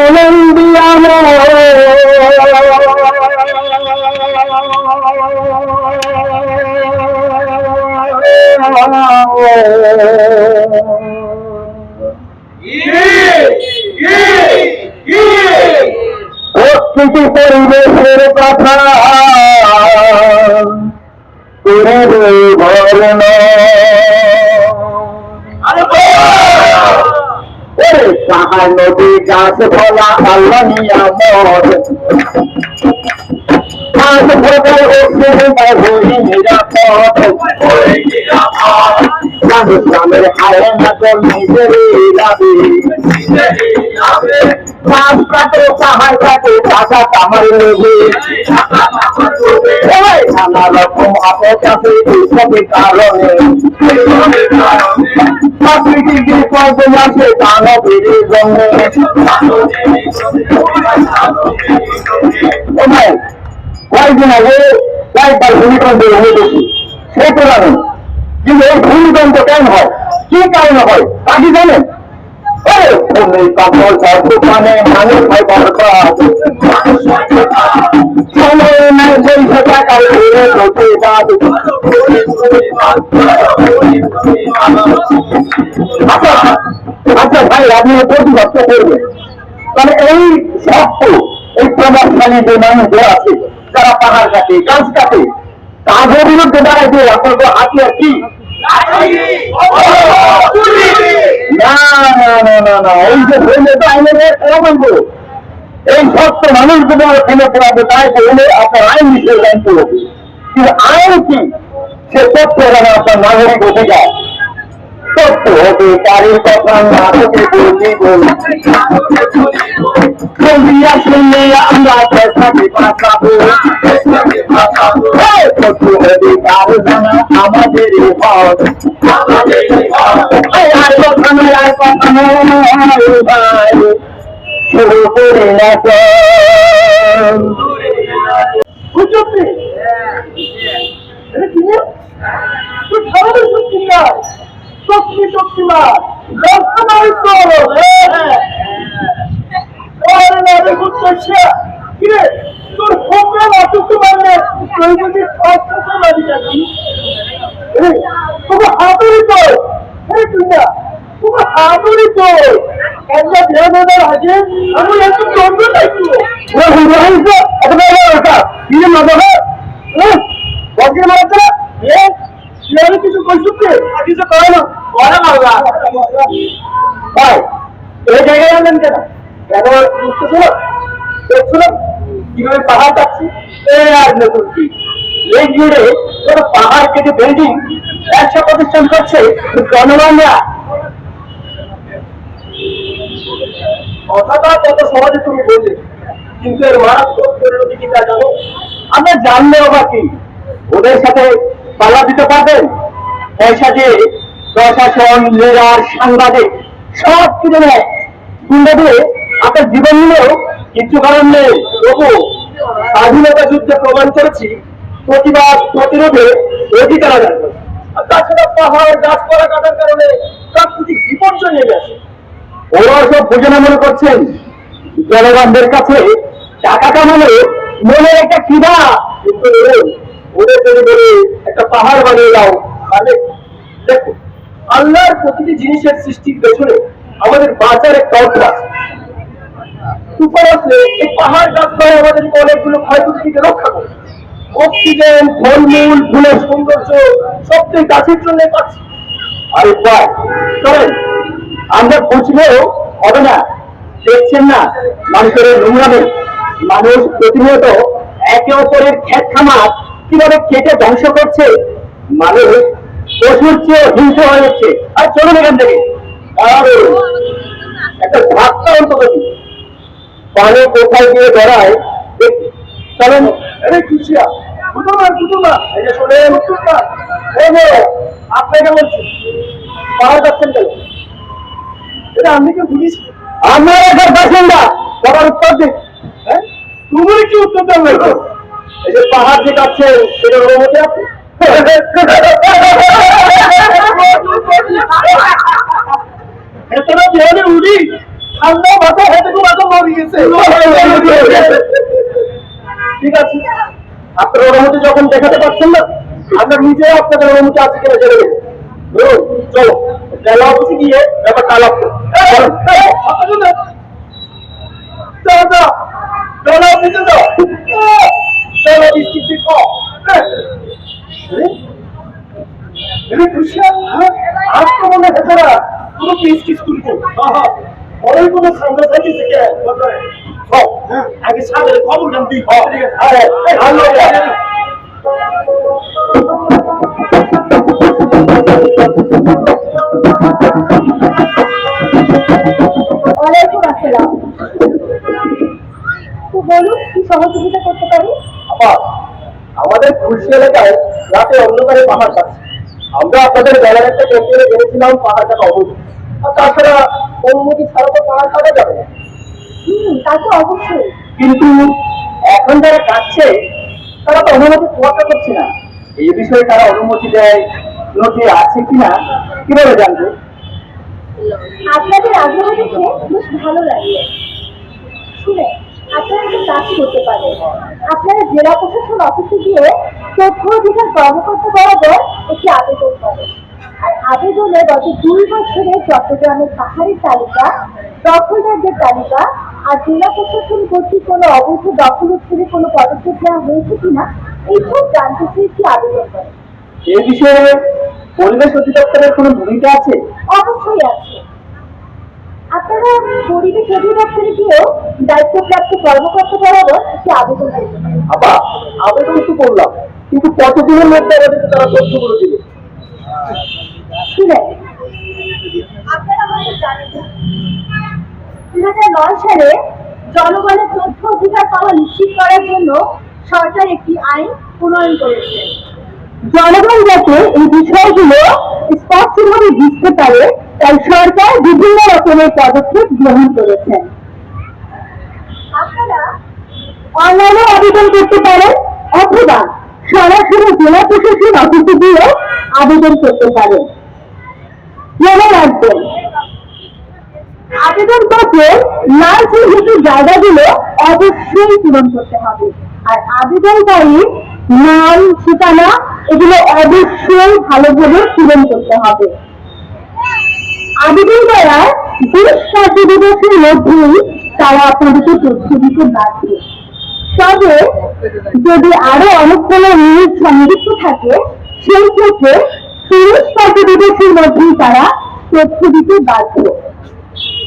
Colombiano. প্রকৃতি পরিবেশের কথা পাহাড় নদী গাছ ফলা আল্লাহ নিয়ামত গাছ ফলা নিরাপদ গ্রামের আয়ন নিজেরই লাভে গাছ কাটে পাহাড় কাটে টাকা কামার নেবে নানা রকম আপদ আছে এইসবের কারণে প্রাকৃতিক বিপর্যয় আছে দানবের জন্যে কয়েকদিন আগে কয়েকবার ভূমিকম্প হয়েছে সে তো জানেন কিন্তু এই ভূমিকম্প কেন হয় কি কারণে হয় তা কি জানেন মানুষ হয় সময় নাই বৈশে টাকার আচ্ছা ভাই আপনি প্রতিবাদ করবেন তাহলে এই শক্ত এই প্রভাবশালী যে মানুষদের আছে যারা পাহাড় কাটে গাছ কাটে তাদের বিরুদ্ধে দাঁড়াইতে আপনার হাতিয়ার কি এই যে ধরলে তো আইনের বলবো এই সত্য মানুষগুলো ফেলে পড়াবে তাই বলে আপনার আইন বিষয়ে জানতে হবে কিন্তু আইন কি সে তথ্য জানা আপনার নাগরিক অধিকার তথ্য অধিকারের কথা নাটকে বলিয়া শুনলে আমরা পেশাকে বাঁচাবো তথ্য অধিকার জানা আমাদের শুরু করে তোর প্রোগ্রাম আসতে পারলে তোকে হাতুড়ি তো তোকে হাতুড়ি তো একটা দেড় হাজার আছে আমি একটু চন্দ্র চাইছি কিছু করছি কিছু করে না করে মারবা এই জায়গায় আনলেন কেন কেন বুঝতেছিল দেখছিল কিভাবে পাহাড় যাচ্ছি আর নতুন কি এই জুড়ে কোনো পাহাড় কেটে বিল্ডিং ব্যবসা প্রতিষ্ঠান করছে জনগণরা কথাটা কত সহজে তুমি বললে কিন্তু এর মারাত্মক পরিণতি কি তা জানো আমরা জানলেও বা কি ওদের সাথে পাল্লা দিতে পারবেন পয়সা দিয়ে প্রশাসন লিডার সাংবাদিক সব কিনে নেয় কিনে দিয়ে আপনার জীবন নিলেও কিছু কারণ নেই তবু স্বাধীনতা যুদ্ধে প্রমাণ করেছি প্রতিবাদ প্রতিরোধে অধিকার আদায় করে আর তাছাড়া পাহাড় গাছপালা কাটার কারণে প্রাকৃতিক বিপর্যয় নেমে আসে ওরা সব বুঝে না মনে করছেন জনগণদের কাছে টাকা কামানো মনে একটা খিদা কিন্তু ওদের যদি বলে একটা পাহাড় বানিয়ে দাও তাহলে দেখো আল্লাহর প্রতিটি জিনিসের সৃষ্টির পেছনে আমাদের বাঁচার একটা অর্থ আছে উপর আসলে এই পাহাড় গাছপালা আমাদের অনেকগুলো ক্ষয়ক্ষতি থেকে রক্ষা করে অক্সিজেন ফলমূল ফুলের সৌন্দর্য সবটাই গাছের জন্য পাচ্ছি আরে ভাই চলেন আমরা বুঝলেও হবে না দেখছেন না মানুষের নোংরামে মানুষ প্রতিনিয়ত একে অপরের ক্ষেত খামার কিভাবে কেটে ধ্বংস করছে মানুষ পশুর চেয়ে হিংস্র হয়ে যাচ্ছে আর চলুন এখান থেকে একটা ধাক্কা অন্তত পানি কোথায় গিয়ে দাঁড়ায় চলেন খুশিয়া এই যে শোনেন আপনাকে বলছি পাহাড় যাচ্ছেন কেন এটা আমি কেউ বুঝিস আমার এখানে বাসিন্দা সবার উত্তর দিন হ্যাঁ তুমি কি উত্তর দেবে এই যে পাহাড় যে যাচ্ছে সেটা অনুমতি আছে এতটা দেহলে উড়ি ঠান্ডা মাথা হেঁটে তো মাথা মরি ঠিক আছে, আপনার অনুমতি যখন দেখাতে পারছেন না, আমরা নিজেও আপনাদের অনুমতি আছে কিনা জেনে নেব। চলো জেলা অফিসে গিয়ে ব্যাপারটা আলাপ করো। জেলা অফিসে যাও, জেলা ডিস্ট্রিক্টে কম আজ তো মনে হচ্ছে না পুরো পিস কিস করবো। ওই কোনো সামনে থাকিছে কে আগে সাদের খবর জানতে ওয়ালাইকুম আসসালাম। তো বলুন কি সহযোগিতা করতে পারি? আমাদের খুশি এলাকায় রাতে অন্ধকারে পাহাড় কাটছে। আমরা আপনাদের বেলার একটা কেন্দ্রে জেনেছিলাম পাহাড়টা অবৈধ, আর তাছাড়া অনুমতি ছাড়া তো পাহাড় কাটা যাবে না। তা তো অবশ্যই। কিন্তু এখন যারা কাটছে তারা তো অনুমতি তোয়াক্কা করছে না। এই বিষয়ে তারা অনুমতি দেয় নথি আছে কিনা কিভাবে জানবে? আপনাদের আগ্রহ দেখে বেশ ভালো লাগলো। শুনে আপনারা একটা কাজ করতে পারেন, আপনারা জেলা প্রশাসন অফিসে গিয়ে তথ্য অধিকার কর্মকর্তা বরাবর একটি আবেদন করেন। আর আবেদনে গত 2 বছরে চট্টগ্রামের পাহাড়ের তালিকা, দখলদারদের তালিকা আর জেলা প্রশাসন কর্তৃক কোনো অবৈধ দখল উচ্ছেদে কোনো পদক্ষেপ নেওয়া হয়েছে কিনা এইসব জানতে চেয়ে একটি আবেদন করেন। এ বিষয়ে পরিবেশ অধিদপ্তরের কোনো ভূমিকা আছে? অবশ্যই আছে। আপনারা পরিবেশ অধিদপ্তরে গিয়েও দায়িত্বপ্রাপ্ত কর্মকর্তা বরাবর একটি আবেদন করতে পারেন। আবেদন তো করলাম, কিন্তু কতদিনের মধ্যে আমাদের তারা তথ্যগুলো দিবে? শুনেন, আপনারা হয়তো জানেন না, 2009 সালে জনগণের তথ্য অধিকার পাওয়া নিশ্চিত করার জন্য সরকার একটি আইন প্রণয়ন করেছে। জনগণ যাতে এই বিষয়গুলো স্পষ্টভাবে বুঝতে পারে তাই সরকার বিভিন্ন রকমের পদক্ষেপ গ্রহণ করেছেন। আপনারা অনলাইনে আবেদন করতে পারেন অথবা সরাসরি জেলা প্রশাসন অফিসে গিয়ে আবেদন করতে পারেন। মনে রাখবেন, আবেদন পত্রে লাল চিহ্নিত জায়গাগুলো অবশ্যই পূরণ করতে হবে, আর আবেদনকারীর নাম, ঠিকানা এগুলো অবশ্যই ভালোভাবে পূরণ করতে হবে। আবেদন করার 20 কার্যদিবসের মধ্যেই তারা আপনাদেরকে তথ্য দিতে বাধ্য। তবে যদি আরো অনেক কোনো নিউজ সংযুক্ত থাকে সেই ক্ষেত্রে 30 কার্যদিবসের মধ্যেই তারা তথ্য দিতে বাধ্য।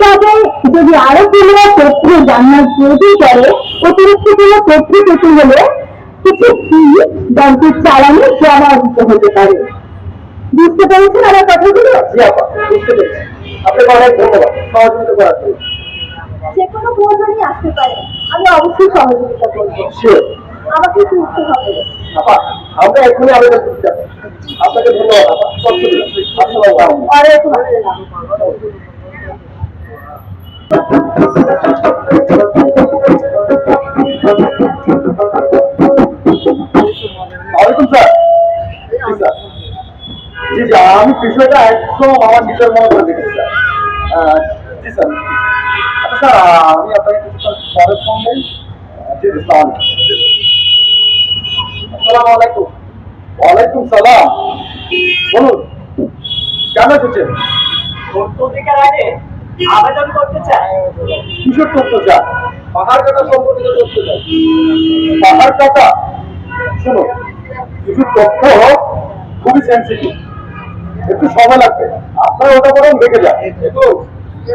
তবে যদি আরো কোনো তথ্য জানার প্রয়োজন করে, অতিরিক্ত কোনো তথ্য পেতে হলে কিছু ফি ব্যাংকের চালানে জমা দিতে হতে পারে। বুঝতে পেরেছেন আমার কথাগুলো? বুঝতে পেরেছি। আপনাকে অনেক ধন্যবাদ সহযোগিতা করার জন্য। যে কোনো প্রয়োজনই আসতে পারে, আমি অবশ্যই সহযোগিতা করবো। আমাকে একটু উঠতে হবে। আমরা এখনই আবেদন করতে চাই। আপনাকে ধন্যবাদ। ওয়ালাইকুম আসসালাম। ওয়ালাইকুম স্যার। জি জি, আমি বিষয়টা একদম আমার নিজের মনে করে দেখেছি স্যার। জি স্যার। আচ্ছা স্যার, আমি আপনাকে কিছুক্ষণ পরে ফোন দেই। জি জি, আসসালামু আলাইকুম। ওয়ালাইকুম সালাম। বলুন, কেন এসেছেন? তথ্য অধিকার আগে আবেদন করতে চাই। কিসের তথ্য চান? পাহাড় কাটা সম্পর্কিত তথ্য চাই। পাহাড় কাটা? শুনুন, কিছু তথ্য খুবই সেন্সিটিভ, একটু সময় লাগবে। আপনার ওটা বরং দেখে যান। দেখো,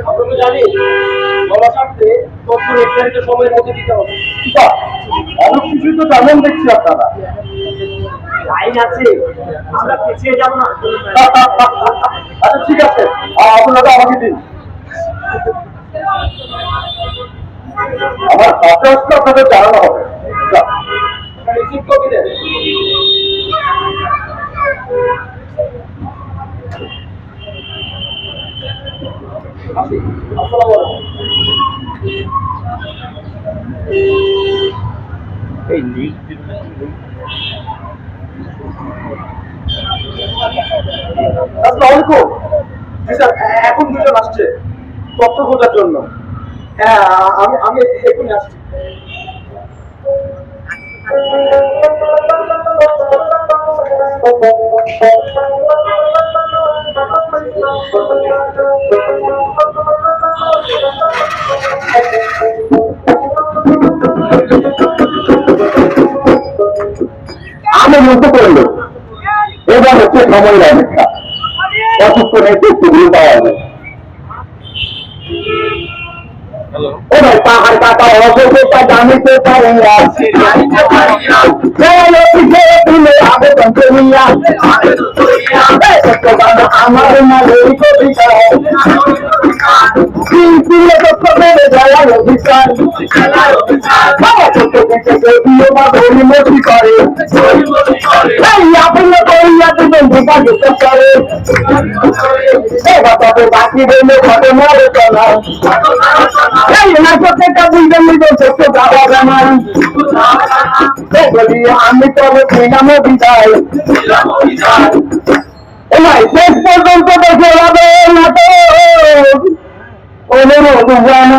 আমরা তো জানি বলা স্বার্থে তথ্য নির্ধারিত সময়ের মধ্যে দিতে হবে। বাহ, অনেক কিছুই তো জানেন দেখছি আপনারা। আইন আছে, আমরা পিছিয়ে যাবো না। আচ্ছা ঠিক আছে, আপনারা আমাকে দিন। আমার হাতে আসলে আপনাদের জানানো হবে। রিসিভ কপি দেন। আসসালামু আলাইকুম। এই লিঙ্ক আসসালামু আলাইকুম। জি স্যার, এখন দুজন আসছে তথ্য খোঁজার জন্য। হ্যাঁ আমি এক্ষুনি আসছি। আমি মনে করলো এবার হচ্ছে সময়ের অপেক্ষা, কতক্ষণে সুবিধা পাওয়া যাবে। ও ভাই পাহাড় কাটা অযোগ্যতা জানিতে পারি না, আবেদন করিয়া আমার মাঝে কবিতা বাকি বললে ঘটনা আলোচনা আমি তবে পেলাম বিদায়, শেষ পর্যন্ত দেখে যাবে না তো অনুরোধ জানা।